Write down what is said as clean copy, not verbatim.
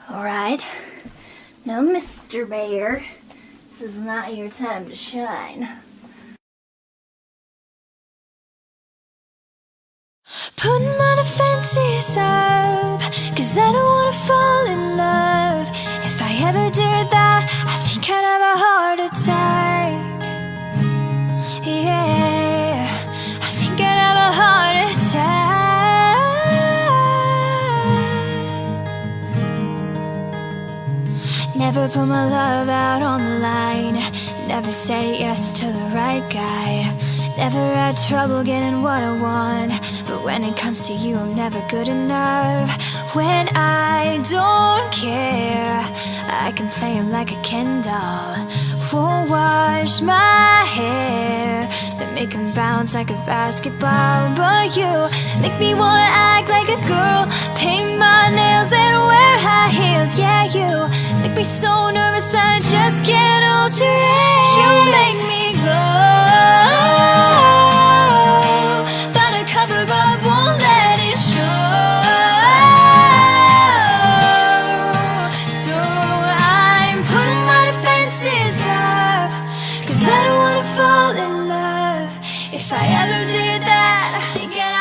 Alright. No, Mr. Bear. This is not your time to shine. Putting my defenses up, 'cause I don't wanna fall in love. If I ever did that, I think I'd have a heart attack. Yeah, I think I'd have a heart attack. Never put my love out on the line. Never said yes to the right guy. Never had trouble getting what I want, but when it comes to you, I'm never good enough. When I don't care, I can play him like a Ken doll. Won't wash my hair, then make him bounce like a basketball. But you make me wanna act like a girl, paint my nails and wear high heels. Yeah, you make me so nervous that I just can't alter it. You make me glow, found a cover but won't let it show. So I'm putting my defenses up, 'cause I don't wanna fall in love. If I ever did that, I think I'd